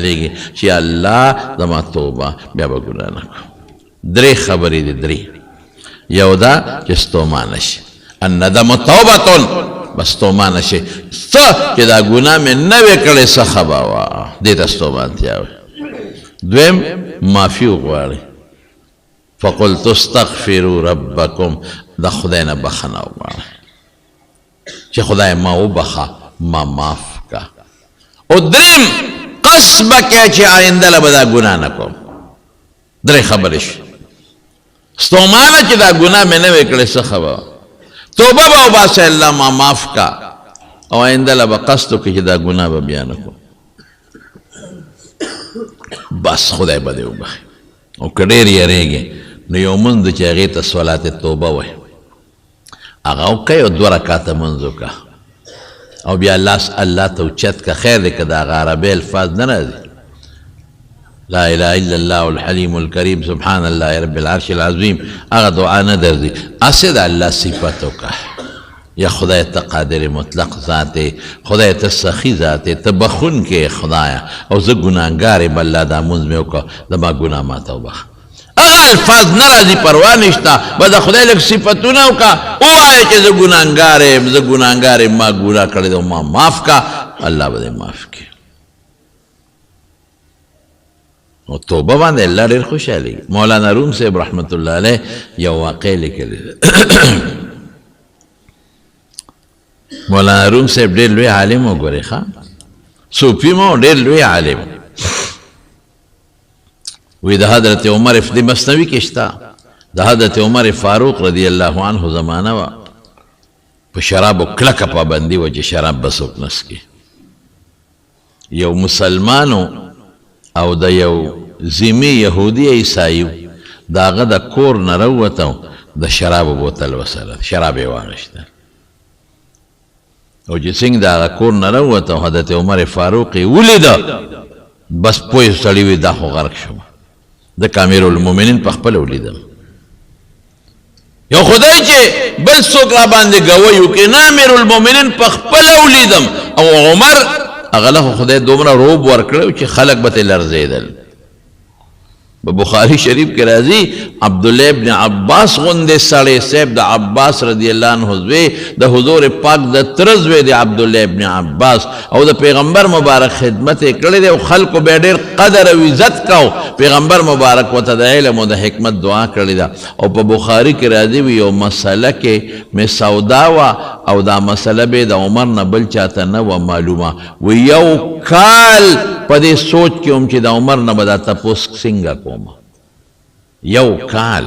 خوشحالیږي چې الله زما توبه بیا به ګناه نه کوم. درې خبرې دي، درې. یو دا چې ستومانه شي، الندم توبتون، بس ستومانه شي څه چې دا ګناه مې نه وې کړې څه خبه وه، دې ته ستومانتیا وایي. دویم معافي وغواړئ، فقلت استغفروا ربکم، د خدای نه بخښنه وغواړئ چې خدای ما وبخه، ما معاف کا. او دریم قصد به کوې چې آینده له به دا ګناه نه کوم. درې خبرې شي، ستومانه چې دا ګناه مې نه وې کړې څه خبه، توبه به وباسئ الله ما معاف کا، او آینده له به قصد وکړي چې دا ګناه به بیا نه کوم، بس خدای به دې وبخي. او که ډېر یېرېږې نو یو مونځ دی چې هغې ته صلات توبه وایي، هغه وکړئ او 2 رکعته مونځ وکړه، او بیا لاس الله ته اوچت که. خیر دی که د هغه عربي الفاظ نه راځي، لا اله الا الله الحلیم الکریم سبحان الله رب العرش العظیم، هغه دعا نه درځي، هسې د الله صفت وکړه. یا خدای ته قادر مطلق ذات دی، خدای ته سخي ذات دی، ته بخونکی خدایه، او زه ګناهګار یم الله دا مونځ مې وکړه، زما ګناه ماته وبخه. هغه الفاظ نه راځي، پروا نشته، به د خدای لږ صفتونه وکړه، ووایه چې زه ګناهګار یم، زه ګناهګار یم، ما ګناه کړې ده، ما معاف کا، الله به دې معاف کړي. او توبه باندې الله ډېر خوشحالېږي. مولانا روم صاحب رحمت الله علیه یو واقع لیکلی ده. مولانا روم صاحب ډېر لوی عالم وګورئ، ښه صوفي مو ډېر لوی عالم. وی د حضرت عمر د مثنوي کې شته، د حضرت عمر فاروق رضی الله عنه زمانه وه، په شرابو کلکه پابندي وه چې شراب به څوک نه څښي. یو مسلمانو او د یو ذمي یهودي عیسایي د هغه د کور نه راووته، د شرابو بوتل ورسره، شراب یې واخیستل، او چې څنګه د هغه کور نه راووته حضرت عمر فاروق یې ولیده، بس پوه سړي وي دا خو غرق شوم، د امیر المؤمنین په خپله ولیدم. یو خدای چې بل څوک را باندې ګوی وکړي، نه امیر المؤمنین په خپله ولیدم، او عمر هغه له خدای دومره روب ورکړی چې خلک به ترې لړزېدل. په بخاري شریف کې راځي، عبدالله ابن عباس غوندې سړی صاحب، د عباس رضی الله عنه زوی، د حضور پاک د تره زوی دی عبدالله ابن عباس، او د پیغمبر مبارک خدمت یې کړی دی، او خلکو به ډېر قدر او عزت کو. پیغمبر مبارک ورته د علم او د حکمت دعا کړې ده. او په بخاري کې راځي یو مسله کې مې سودا وه، او دا مسله به د عمر نه بل چاته نه وه معلومه. و یو کال په دې سوچ کې هم چې د عمر نه به دا تپوس څنګه کوم، یو کال.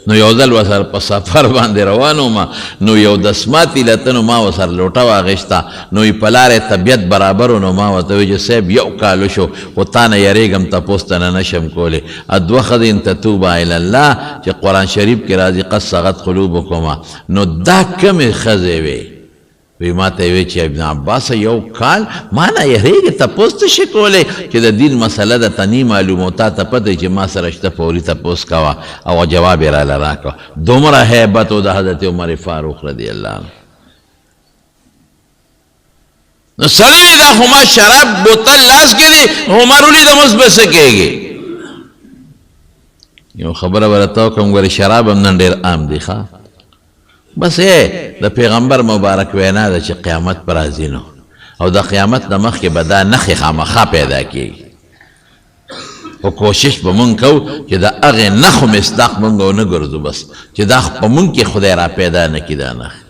نو یو ځل ورسره په سفر باندې روان وم، نو یو دسماتي لته نو ما ورسره لوټه واخیسته، نو یې په لارې طبیعت برابر و، نو ما ورته وویل چې صاحب یو کال وشو، خو تا نه یېرېږم تپوس ته نه نشم کولی. ادوه خدین تتوبه الی الله چې قرآن شریف کې راځي قد صغت قلوبکما، نو دا کمې ښځې وې؟ وی ما ته وی چې ابن عباس یو کال ما نه یېرېږې تپوس ته شي کولی چې د دین مسله ده ته نی معلومه، تا ته پته چې ما سره شته فوري تپوس کوه، او جواب یې راله راکړه. دومره هیبت و د حضرت عمر فاروق رضی الله عنه. نو سړی دا خو ما شراب بوتل لاس کې دی، عمر ولیدم اوس به څه کېږي؟ یو خبره به راته وکړم، ګورې شراب هم نن ډېر عام دی، ښه بس د پیغمبر مبارک وینا ده چې قیامت پر راځي نو، او د قیامت نه مخکې به دا نښې خامخا پیدا کېږي، خو کوشش به مونږ کوو چې د هغې نښو مصداق مونږ ونه ګرځو، بس چې دا په مونږ کې خدای را پیدا نه کړي دا نښې.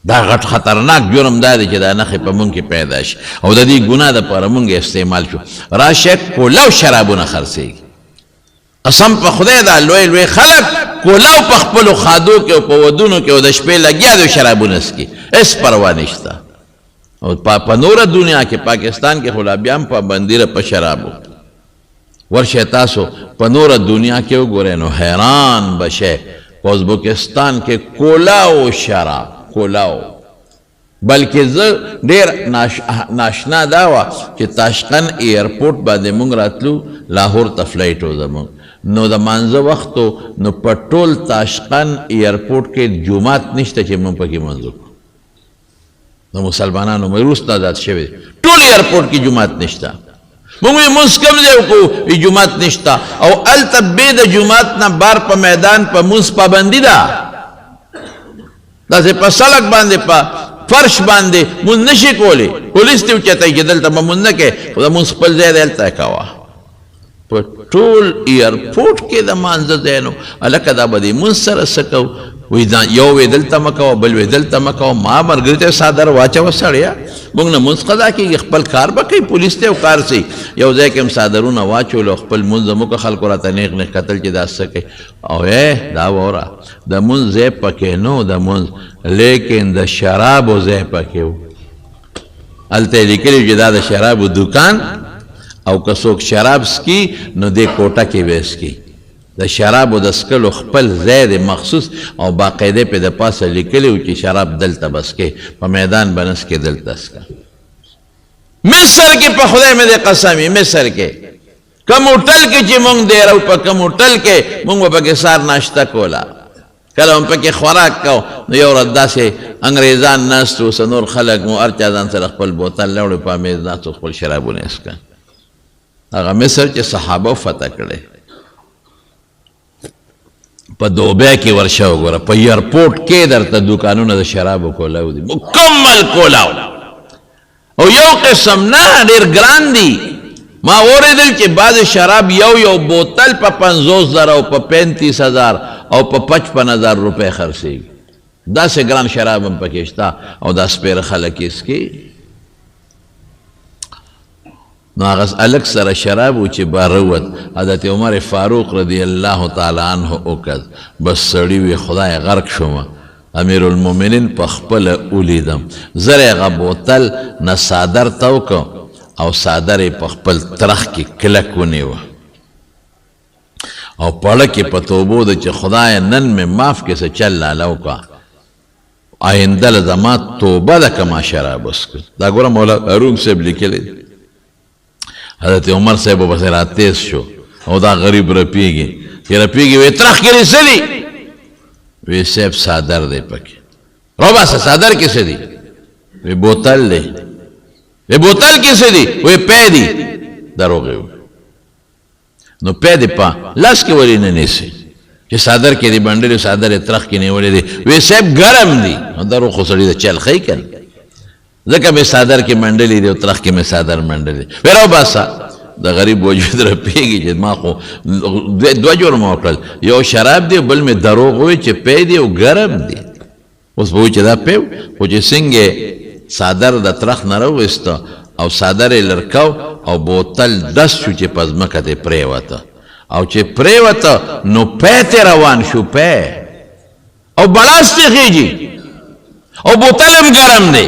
دا غټ خطرناک جرم دا دی چې دا نښې په مونږ کې پیدا شي، او د دې ګناه دپاره مونږ استعمال شو. راشه کولو شرابونه خرڅېږي، قسم په خدای دا لوی لوی خلک کولو په خپلو خادو کې او په ودونو کې او د شپې لګیا دی شرابونه څکي، هېڅ پروا نشته. او په نوره دنیا کې پاکستان کې خو لا بیا هم پابندي ده په شرابو. ورشئ تاسو په نوره دنیا کې وګورئ نو حیران به شئ. په ازبکستان کې کولاو شراب، کولاو، بلکې زه ډېر ناشنا دا وه چې تاشقند ایرپورټ باندې مونږ راتلو، لاهور ته فلایټ و زمونږ، نو د مانځه وختو نو په ټول تاشقند ایرپورټ کې جومات نشته چې مونږ پکې مونځ وکړو. د مسلمانانو وروسته آزاد شوی ټول ایرپورټ کې جماعت نشته موږ وی مونځ کوم ځای وکړو جماعت نشته او هلته بې د جماعت نه بار په میدان په مونځ پابندي ده داسې په سړک باندې په فرش باندې مونځ نشي کولی پولیس ته اوچتای چې دلته به مونځ نه کوې خو د مونځ خپل ځای دی هلته یې کوه په ټول ایرپورټ کې د مانځه ځای نو هلکه دا به دې مونځ سره څه کوو وی یو وی دلته مه کوه بل وی دلته مه کوه ما ملګري ته څادر واچوه سړیه موږ نه مونځ قضا کېږي خپل کار به کوي پولیس ته یو کار سي یو ځای کې هم څادرونه واچولو خپل مونځ زموږ خلکو راته نیغ نیغ کتل چې دا څه کوي او دا واوره د مونځ ځای پکې نه و د مونځ لیکن د شرابو ځای پکې و هلته یې لیکلي چې دا د شرابو دوکان او که څوک شراب څکي نو دې کوټه کې به څکي د شرابو د څکلو خپل ځای دی مخصوص او باقاعده پې د پاسه لیکلي و چې شراب دلته به څکې په میدان به نه څکې دلته څکه مصر کې په خدای مې دې قسم وي مصر کې کوم هوټل کې چې مونږ دیرو په کوم هوټل کې مونږ به پکې سار ناشته کوله کله هم پکې خوراک کو نو یو ورځ داسې انګریزان ناست و څه نور خلک مو هر چا ځان سره خپل بوتل راوړي په میز ناست و خپل شرابونه یې څکه هغه مصر چې صحابه فتح کړی په دوبۍ کې ورشه وګوره په ایرپورټ کې درته دوکانونه د شرابو کولاو دي مکمل کولاو او یو قسم نه ډېر ګران دي ما اوریدل چې بعض شراب یو بوتل په 50,000 او په 35,000 او په 55,000 روپۍ خرڅېږي داسې ګران شراب هم پکې شته او دا سپېره خلک یې څکي نو هغه هلک سره شراب و چې باروت حضرت عمر فاروق رضی الله تعالی عنه وکړ بس سړي وی خدای غرق شوم امیر المؤمنین په خپله ولیدم زر هغه بوتل نه څادر تو که او څادر یې په خپل ترخ کې کلک ونیوه او پړه کې په توبو ده چې خدای نن مې معاف کې څه چل لاله وکړه آینده له زما توبه ده که ما شراب وڅښل دا ګوره مولا روم صاحب لیکلی حضرت عمر صاحب بس راتیز شو او دا غریب رپیږي چې رپیږي وی ترخ کې څه دي وی صاحب څادر دی پکې روباسه څادر کې څه دي وی بوتل دی وی بوتل کې څه دي وی پی دي دروغ یې نو پی دې په لاس کې ولې نه نیسي چې څادر کې دې بنډلې څادر یې ترخ کې نیولې دی وی صاحب ګرم دي نو دروغ خو سړي د چل ښیي که ځکه مې څادر کې منډلې دی او ترخ کې مې څادر منډلې وی راوباسه د غریب وجود رپېږي چې ما خو دوه جرمه وکړل یو شراب دی بل مې دروغ ووی چې پی دی او ګرم دی اوس به وایي چې دا پی خو چې څنګه څادر د ترخ نه راوویسته او څادر یې لرکو او بوتل ډس شو چې په ځمکه ته پرېوته او چې پرېوته نو پی ته روان شو پی او بړاس ته خېږي او بوتل هم ګرم دی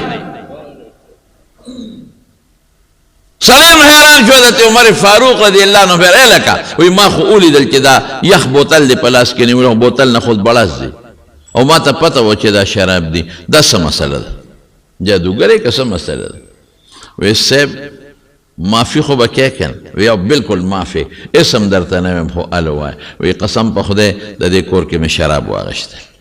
سړی هم حیران شو حضرت عمر فاروق رضی الله عنه بیا لکه وی ما خو ولیدل چې دا یخ بوتل دی په لاس کې نیولی بوتل نه خود بړاس دی او ما ته پته وه چې دا شراب دی دا څه مسله ده جادوګرۍ که څه مسله ده وی صاحب معافي خو به کې کن وی او بلکل معافي اسم درته نه ویم خو ال ووایه وی قسم په خدای د دې کور کې مې شراب واغېشتل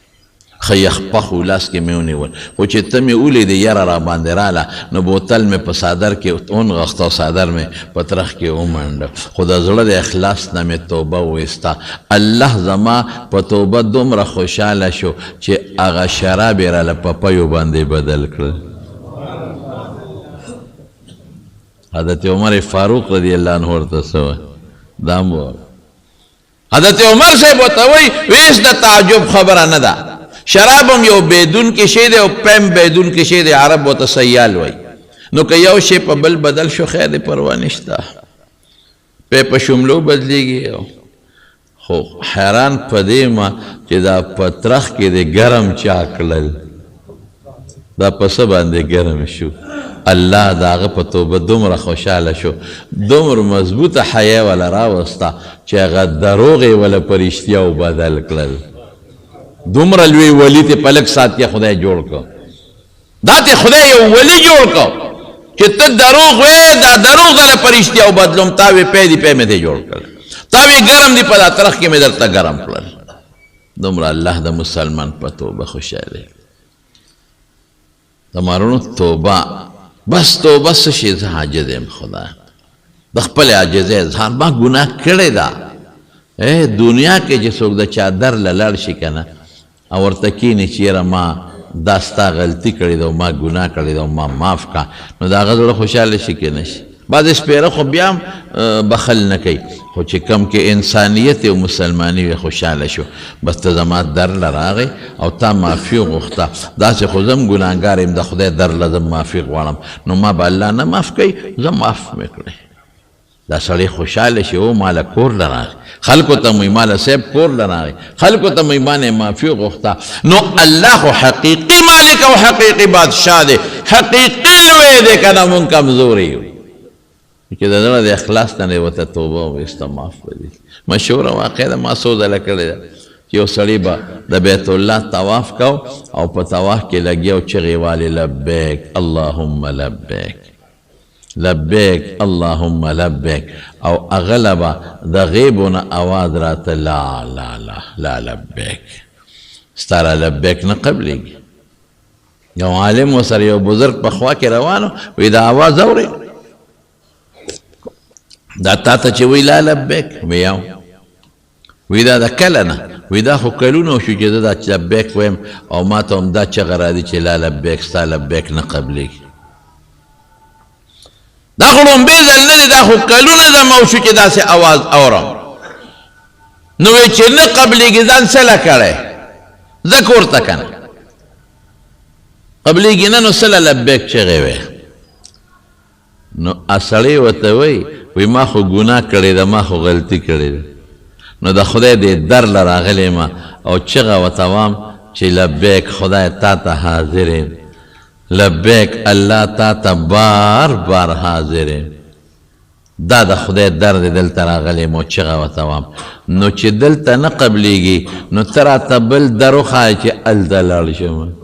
ښه یخ پخ و لاس کې مې ونیول خو چې ته مې ولیدې یره را باندې راله نو بوتل مې په څادر کې ونغښته او څادر مې په ترخ کې ومنډه خو د زړه د اخلاص نه مې توبه وایسته الله زما په توبه دومره خوشحاله شو چې هغه شراب یې راله په پیو باندې بدل کړل حضرت عمر فاروق رضی الله عنه ورته څه وایي دا هم حضرت عمر صاحب ورته وایي ویس د تعجب خبره نه ده شراب هم یو بیدون کې شی دی او پیم بیدون کې شی دی عرب ورته سیال وایي نو که یو شی په بل بدل شو خیر دی پروا نشته پی په شملو بدلیږي خو حیران په دې ما چې دا په ترخ کې دی ګرم چا کړل دا په څه باندې ګرم شو الله د هغه په توبه دومره خوشحاله شو دومره مضبوطه حیا وله راوسته چې هغه دروغ یې وله په رښتیاو بدل کړل دومره لوی ولی ته په لږ ساعت کې خدای جوړ کړ دا ته خدای یو ولی جوړ کړ چې ته دروغ وې دا دروغ دله په رښتیاو بدلوم تا وې پی دي پی مې دې جوړ کړل تا وې ګرم دي په دا ترخ کې مې درته ګرم کړل دومره الله د مسلمان په توبه خوشحاله تمارونو توبه بس توبه څه شي زه عاجز یم خدای د خپل عاجزۍ اظهار ما ګناه کړې ده دنیا کې چې څوک د چا در له لاړ شي که نه او ورته کښېني چې یاره ما دا ستا غلطي کړې ده او ما ګناه کړې ده او ما معاف کړه نو د هغه زړه خوشحاله شي که نه شي بعضې سپېره خو بیا هم بخل نه کوي خو چې کم کې انسانیت او مسلماني وي خوشحاله شو بس ته زما در له راغی او تا معافي وغوښته داسې خو زه هم ګناهګار یم د خدای در له زه معافي غواړم نو ما به الله نه معاف کوي زه معاف مې کړی دا سړی خوشحاله شي او ماله کور له راغی خلکو ته مې ماله صاحب کور له راغی خلکو ته مې مانې معافي وغوښته نو الله خو حقیقي مالک او حقیقي بادشاه دی حقیقي لوی دی که نه مونږ کمزوري یو چې د زړه د اخلاص نه ورته توبه وویسته معاف به دي مشهوره واقع ده ما څو ځله کړې ده چې یو سړی به د بیت الله طواف کو او په طواف کې لګیا او چغې والې لبیک اللهم لبیک لبیک اللهم لبیک او هغله به د غیبو نه اواز راته لا لا لا لا لبیک ستا را لبیک نه قبلېږي یو عالم ورسره یو بزرګ په خوا کې روان و وایي دا اواز اورئ دا تا ته چې وی لا لبیک ویاو وی دا د کله نه وی دا خو کلونه وشو چې زه دا لبیک ویم او ما ته هم دا چغه راځي چې لا لبیک ستا لبیک نه قبلېږي دا خو لومبی ځل نه دی دا خو کلونه زما وشو چې داسې اواز اورم نو وی چې نه قبلېږي ځان څه له کړی زه کور ته که نه قبلېږي نه نو څه له لبیک چغې وی نو سړی ورته وی وی ما خو ګناه کړې ده ما خو غلطي کړې ده نو د خدای دې در له راغلی یم او چغه ورته وام چې لبیک خدای تا ته حاضر یم لبیک الله تا ته بار بار حاضر یم دا د خدای در دی دلته راغلی یم او چغه ورته وام نو چې دلته نه قبلېږي نو ته راته بل در وښایه چې هلته لاړ شم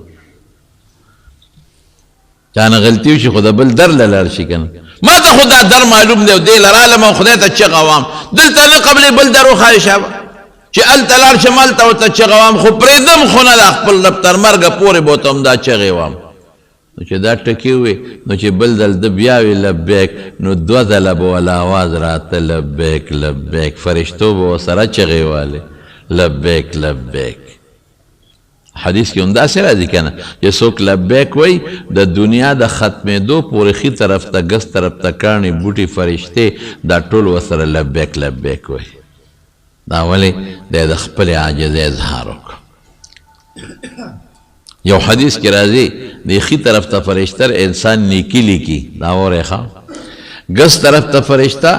چانه غلطي وشي خو د بل در له لاړ شي که نه ما ته خو دا در معلوم دی او دې له رالم او خدای ته چغه وام دلته نه قبلې بل در وښایه شابه چې هلته لاړ شم هلته ورته چغه وام خو پرېږدم خو نه دا خپل رب تر مرګه پورې به ورته هم دا چغې وام نو چې دا ټکي وې نو چې بل ځل ده بیا وي لبیک نو دوه ځله به وله اواز راته لبیک لبیک فرشتو به ورسره چغې والې لبیک لبیک حدیث کې هم داسې راځي که نه چې څوک لبیک وایي د دنیا د ختمېدو پورې ښي طرف ته ګس طرف ته کاڼي بوټي فرشتې دا ټول ورسره لبیک لبیک وایي دا ولې دی د خپلې عاجزۍ اظهار وکړو یو حدیث کې راځي د ښي طرف ته فرشته انسان نیکي لیکي دا اورئ ښه ګس طرف ته فرشته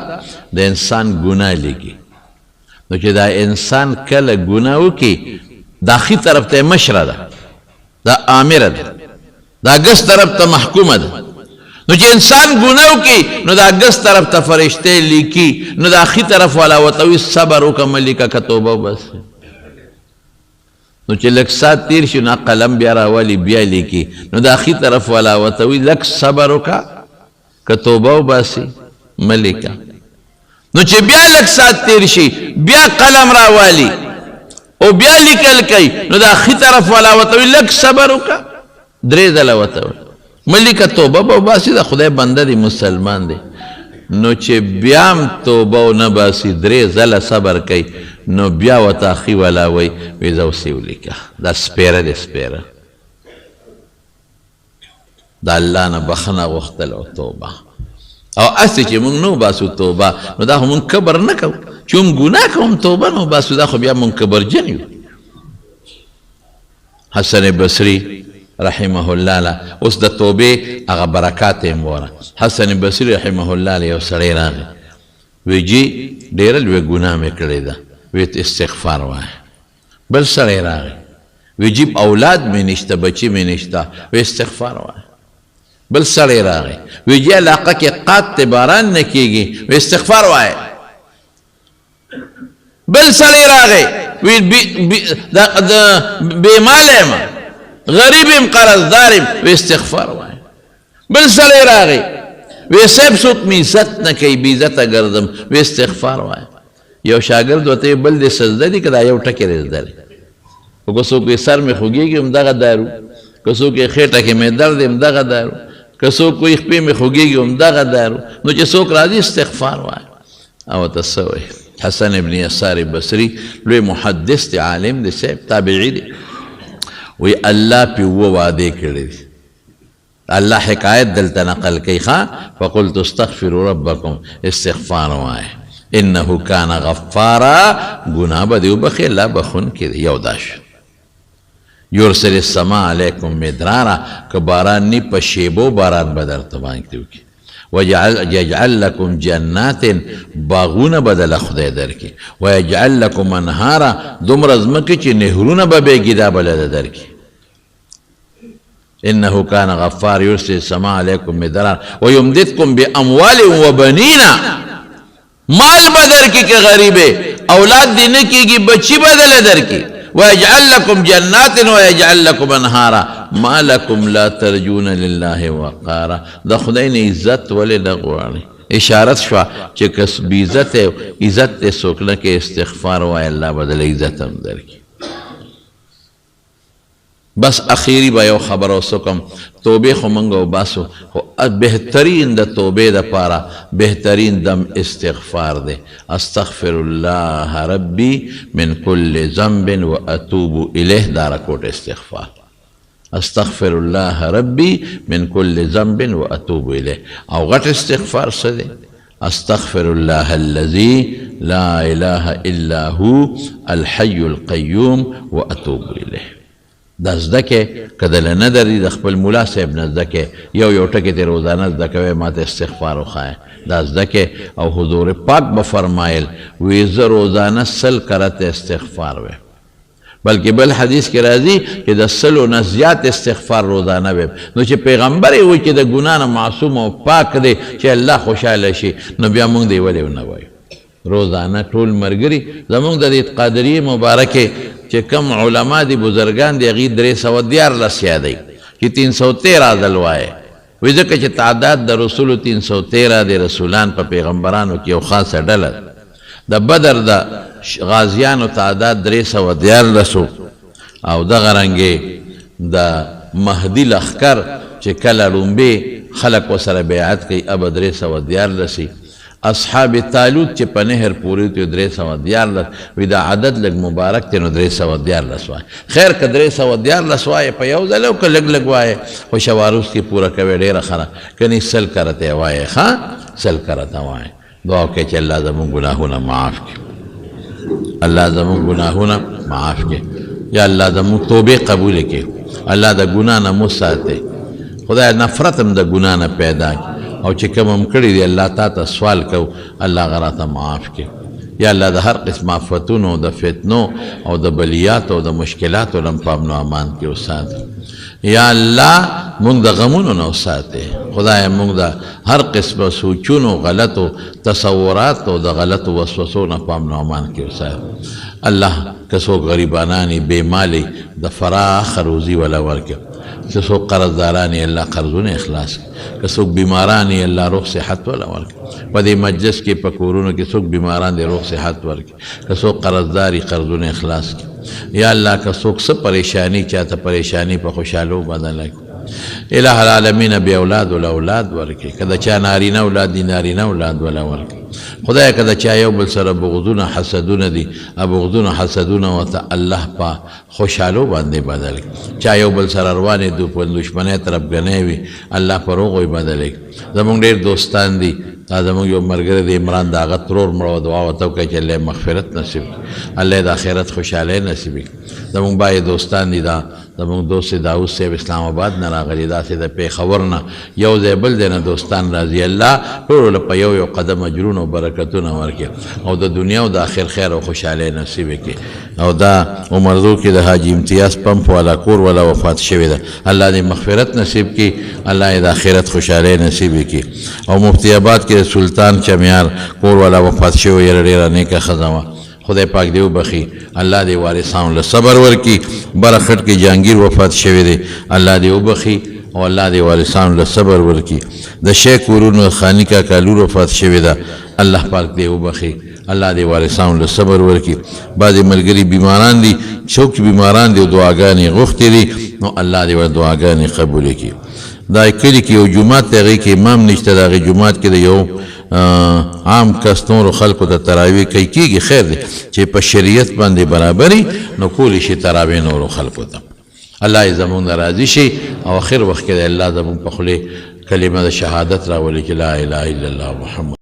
د انسان ګناه لیکي نو چې دا انسان کله ګناه وکړي دا ښي طرف ته مشره ده دا آمره ده دا ګس طرف ته محکومه ده نو چې انسان ګناه وکړي نو دا ګس طرف ته فرشتې لیکي نو دا ښي طرف والا ورته وایي صبر وکړه مه لیکه که توبه وباسې نو چې لږ ساعت تېر شي نو قلم بیا راولي بیا لیکي نو دا ښي طرف والا ورته وایي لږ صبر وکړه که توبه وباسې مه لیکه نو چې بیا لږ ساعت تېر شي بیا قلم راوالي او بیا لیکل کوي نو دا ښي طرف والا ورته وایي لږ صبر وکړه درې ځله ورته وایي مه لیکه توبه به وباسي د خدای بنده دی مسلمان دی نو چې بیا هم توبه ونه باسي درې ځله صبر کوي نو بیا ورته ښي والا وایي وایي زه اوس یې ولیکه دا سپېره دی سپېره د الله نه بخښنه غوښتل او توبه او هسې چې موږ نه وباسو توبه نو دا خو موږ کبر نه کوو چې هم ګناه کوم توبه نه وباسو دا خو بیا موږ کبرجن یو حسن بصري رحمه الله له اوس د توبې هغه برکات یې وره حسن بصري رحمه الله له یو سړی راغی وی جی ډېره لویه ګناه مې کړې ده وی استغفار وایه بل سړی راغی وی جی اولاد مې نشته بچي مې نشته وی استغفار وایه بل سړی راغی وی جی علاقه کې قات باران نه کېږي وی استغفار وایه بل سړی راغی وی بېماله یم غریب یم قرضدار یم وی استغفار وایه بل سړی راغی وی صاحب څوک مې عزت نه کوي بې عزته ګرځم وی استغفار وایه یو شاګرد ورته بل دې سجده دي که دا یو ټکی دی زده دی خو که څوک وی سر مې خوږېږي همدغه دارو که څوک یې خېټه کې مې درد یم دغه دارو، که څوک کوی خپې مې خوږېږي هم دغه دارو. نو چې څوک راځي استغفار وایي. او ته څه وایي؟ حسن ابن یسار بصري لوی محدث دی، عالم دی، صاحب تابعي دی، وی الله پې اووه وعدې کړي دي. الله حکایت دلته نقل کوي ښه فقلت استغفروا ربکم، استغفار وایي. انه کان غفارا، ګناه به دې وبخي، الله بخونکی دی. یو دا شو. یرسل السماء علیکم مدرارا، که باران نی په شیبو باران به درته باندې وکړي. ویجعل لکم جنات، باغونه به دله خدای درکړي. ویجعل لکم انهارا، دومره ځمکې چې نهرونه به بهږي دا به له درکړي. انه کان غفار یرسل السماء علیکم مدرارا ویمددکم باموال وبنین، مال به درکړي که غریبې، اولاد دې نه کېږي بچي به دله درکړي. ويجعل لكم جنات ويجعل لكم انهارا ما لكم لا ترجون لله وقارا. د خدای نه عزت ولې نه غواړئ؟ اشارت شوه چې کس بې عزت دې څوک نه کې استغفار وایي، الله به دله عزت هم درکړي. بس اخیری به یو خبر اوسو کوم، توبې خو موږ وباسو، خو بهترین د توبې دپاره بهترین دم استغفار دی. استغفر الله ربي من كل ذنب واتوب الیه، دا رکوټ استغفار. استغفر الله ربي من كل ذنب واتوب الیه. او غټ استغفار څه دی؟ استغفر الله الذي لا اله الا هو الحي القيوم واتوب الیه. دا زده کې که دله نه دري د خپل ملا صاحب نه زده کې، یو ټکي ته روزانه زده کوئ، ماته استغفار وښایه، دا زده کې. او حضور پاک به فرمایل وی زه روزانه 100 کرته استغفار ویم. بلکې بل حدیث کې راځي چې د 100 نه زیات استغفار روزانه ویم. نو چې پیغمبر یې وایي چې د ګناه نه معصوم او پاک دی چې الله خوشحاله شي، نو بیا موږ دی ولې ونه وایو؟ روزانه ټول ملګري زموږ د دې قادریې مبارکې چې کم علما دي بزرگان دي هغې 314 یادوي چې 313 ځل وایي. وایي ځکه چې تعداد د رسولو 313 د رسولان په پیغمبرانو کې یو خاصه ډله د بدر د غازیانو تعداد 314 او دغه رنګې د مهدي لښکر چې کله لومبې خلک ورسره بیعت کوي ابه 314 اصحاب تالوت چې په نهر پورې ته 314 وي دا عدد لږ مبارک دی نو 314 وایي. خیر که 314 وایي په یو ځل او که لږ لږ وایي خو شواروس کې پوره کوي ډېره ښه ده، کنې 100 کرته وایي. ښه 100 کرته وایي. دعا وکړئ چې الله زموږ ګناهونه معاف کړي، الله زموږ ګناهونه معاف کړي. یا الله زموږ توبې قبول کړي، الله د ګناه نه مو ساتي، خدای نفرت هم د ګناه نه پیدا کړي. او چې کوم هم کړي دي الله تا ته سوال کو، الله هغه راته معاف کړي. یا الله د هر قسم آفتونو، د فتنو او د بلیاتو او د مشکلاتو نه په امن و امان کې وساتي. یا الله مونږ د غمونو نه وساتي، خدای مونږ د هر قسم سوچونو، غلطو تصوراتو، د غلطو وسوسو نه په امن و امان کې وساتي. الله که څوک غریبانانی بې مالی د فراخ روزي ولا ورکړي، که څوک قرضدارانی الله قرضونه اخلاص کړي، که څوک بیمارانی الله روغ صحت ولا ورکړي. په دې مجلس کې په کورونو کې څوک بیماران دي روغ صحت ورکړي، که څوک قرضداري قرضونه اخلاص کړي. یا الله که څوک څه پریشانی چاته پریشانی په خوشحالو بدله کړي. الہ العالمین بی اولاد ولا اولاد ورکړي، که د چا نارینه اولاد دي نارینه اولاد ولا ورکړي. خدای که د چا یو بل سره بغضونه حسدونه دي، بغضونه حسدونه ورته الله په خوشحالو باندې بدل کړي. چا یو بل سره روانې دشمنۍ طرفګنۍ وي الله په روغو یې بدل کړي. زموږ ډېر دوستان دي، دا زموږ یو ملګری د عمران د هغه ترور مړه دعا ورته وکړئ چې الله یې مغفرت نصیب کړي، الله یې د آخرت خوشحالۍ نصیب کړي. زموږ بای دوستان دي، دا زموږ دوست داود صاحب اسلام آباد نه راغلي، داسې د پېښور نه یو ځای بل دی نه دوستان راځي. الله ټولو له په یو یو قدم اجرونه او برکتونه ورکړي او د دنیا او د آخر خیر او خوشحالۍ نصیب کړي. او دا عمردو کې د حاجي امتیاز پمپ والا کور والا وفات شوې ده، الله دې مغفرت نصیب کړي، الله یې د آخرت خوشحالۍ نصیب کړي. او مفتی آباد کې سلطان چمیار کور والا وفات شوی، یې ډېره نیکه ښځه وه، خدای پاک دې وبخي، الله دې وارثانو له صبر ورکړي. بره خټ کې جهانګیر وفات شوی دی، الله دې وبخي او الله دې وارثانو له صبر ورکړي. د شیخ کورونو خانی کا کالور وفات شوی ده، الله پاک دې وبخي، الله دې وارثانو له صبر ورکړي. بعضې ملګري بیماران دي، څوک بیماران دي او دعاګانې غوښتې دي، نو الله دې ور دعاګانې قبولې کړي. دا کلي کې یو جومات دی، هغې کې امام نشته، د هغې جومات کې د یو عام کس نورو خلکو ته تراویح کوي، کېږي خیر دی چې په شریعت باندې برابري نو کولی شي تراویح نورو خلکو ته. الله یې زمونږ نه راضي شي او اخر وخت کې د الله زمونږ په خولې کلمه د شهادت راولي چې لا اله الا الله محمد